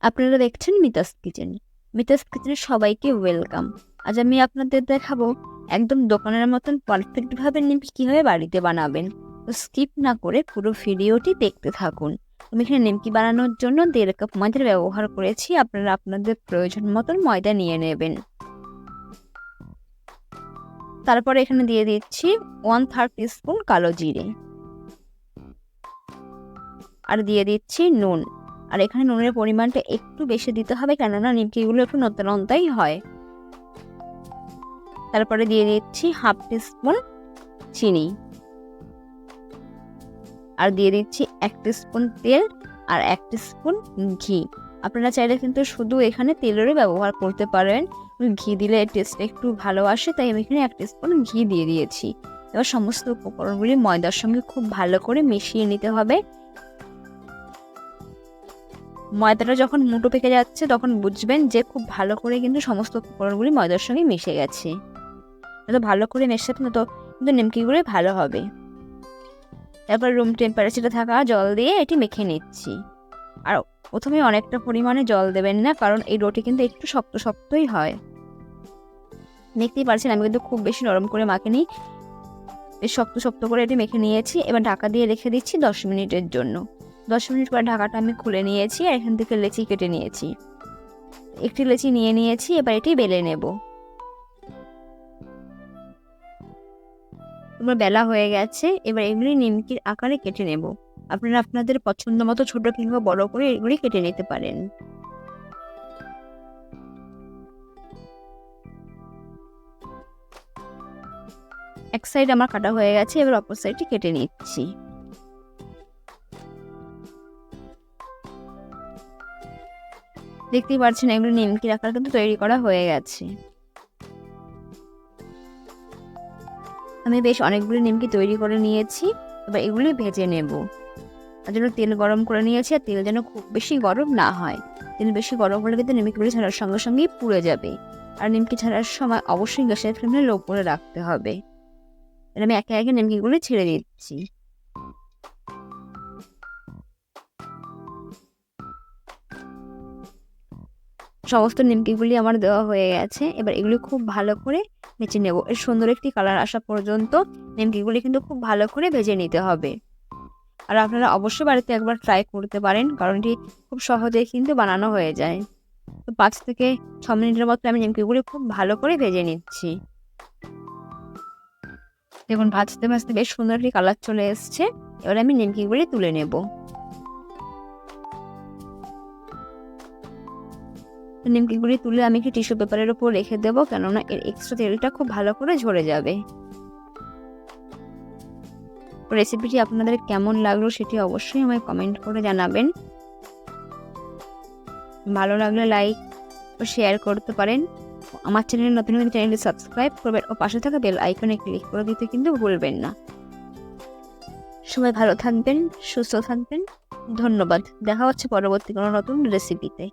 আপনারা দেখছেন মিতাস কিচেন। মিতাস কিচেনে সবাইকে ওয়েলকাম। আজ আমি আপনাদের দেখাবো একদম দোকানের মতন পারফেক্টভাবে নিমকি কীভাবে বাড়িতে বানাবেন। তো স্কিপ না করে পুরো ভিডিওটি দেখতে থাকুন। আমি এখানে নিমকি বানানোর জন্য 1.5 কাপ ময়দার ব্যবহার করেছি। আপনারা আপনাদের প্রয়োজন মতন ময়দা নিয়ে নেবেন। তারপরে এখানে দিয়ে দিচ্ছি 1/3 টিস্পুন কালো জিরে, আর দিয়ে দিচ্ছি নুন। আর এখানে নুনের পরিমাণটা একটু বেশি দিতে হবে, কেননা নিমকিগুলো একটু নোনতা নোনতাই হয়। তারপরে দিয়ে দিচ্ছি 1/2 টিস্পুন চিনি, আর দিয়ে দিচ্ছি 1 টিস্পুন তেল আর 1 টিস্পুন ঘি। আপনারা চাইলে কিন্তু শুধু এখানে তেলেরও ব্যবহার করতে পারেন, ঘি দিলে টেস্ট একটু ভালো আসে, তাই আমি এখানে 1 টিস্পুন ঘি দিয়ে দিয়েছি। এবার সমস্ত উপকরণগুলি ময়দার সঙ্গে খুব ভালো করে মিশিয়ে নিতে হবে। ময়দাটা যখন মুঠো পেকে যাচ্ছে তখন বুঝবেন যে খুব ভালো করে কিন্তু সমস্ত উপকরণগুলি ময়দার সঙ্গে মিশে গেছে। তো ভালো করে মেশাতে না তো কিন্তু নিমকিগুলো ভালো হবে। তারপর রুম টেম্পারেচারে থাকা জল দিয়ে এটি মেখে নিচ্ছি। আর প্রথমে অনেকটা পরিমাণে জল দেবেন না, কারণ এই রুটি কিন্তু একটু শক্ত শক্তই হয়। দেখতেই পারছেন আমি কিন্তু খুব বেশি নরম করে মাখিনি, বেশ শক্ত শক্ত করে এটি মেখে নিয়েছি। এবার ঢাকা দিয়ে রেখে দিচ্ছি 10 মিনিটের জন্য। 10 মিনিট পর ঢাকাটা আমি খুলে নিয়েছি, আর এখান থেকে লেচি কেটে নিয়েছি। একটি লেচি নিয়ে নিয়েছি, এবার এটি বেলে নেব। তোমার বেলা হয়ে গেছে, এবার এগুলি নিমকির আকারে কেটে নেব। আপনারা আপনাদের পছন্দ মতো ছোট কিংবা বড় করে এগুলি কেটে নিতে পারেন। এক সাইড আমার কাটা হয়ে গেছে, এবার অপর সাইডটি কেটে নিচ্ছি। দেখতেই পাচ্ছেন এগুলো নিমকির আকার কিন্তু তৈরি করা হয়ে গেছে। আমি বেশ অনেকগুলো নিমকি তৈরি করে নিয়েছি, এবার এগুলি ভেজে নেব। তার জন্য তেল গরম করে নিয়েছি, আর তেল যেন খুব বেশি গরম না হয়। তেল বেশি গরম হলে কিন্তু নিমকিগুলি ছাড়ার সঙ্গে সঙ্গেই পুড়ে যাবে। আর নিমকি ছাড়ার সময় অবশ্যই গ্যাসের ফ্লেমটা লো করে রাখতে হবে। আমি একে একে নিমকিগুলি ছেড়ে দিচ্ছি। সমস্ত নিমকিগুলি আমার দেওয়া হয়ে গেছে, এবার এগুলি খুব ভালো করে ভেজে নেব। এর সুন্দর একটি কালার আসা পর্যন্ত নিমকিগুলি কিন্তু খুব ভালো করে ভেজে নিতে হবে। আর আপনারা অবশ্যই বাড়িতে একবার ট্রাই করতে পারেন, কারণ এটি খুব সহজেই কিন্তু বানানো হয়ে যায়। তো 5 থেকে 6 মিনিটের মতো আমি নিমকিগুলি খুব ভালো করে ভেজে নিচ্ছি। দেখুন ভাজতে ভাজতে বেশ সুন্দর একটি কালার চলে এসছে। এবার আমি নিমকিগুলি তুলে নেব। নিমকিগুলি তুলে আমি একটি টিস্যু পেপারের উপর রেখে দেবো, কেননা এর এক্সট্রা তেলটা খুব ভালো করে ঝরে যাবে। রেসিপিটি আপনাদের কেমন লাগলো সেটি অবশ্যই আমায় কমেন্ট করে জানাবেন। ভালো লাগলে লাইক ও শেয়ার করতে পারেন। আমার চ্যানেলে নতুন হলে চ্যানেলটি সাবস্ক্রাইব করবেন ও পাশে থাকা বেল আইকনে ক্লিক করে দিতে কিন্তু ভুলবেন না। সবাই ভালো থাকবেন, সুস্থ থাকবেন। ধন্যবাদ। দেখা হচ্ছে পরবর্তী কোনো নতুন রেসিপিতে।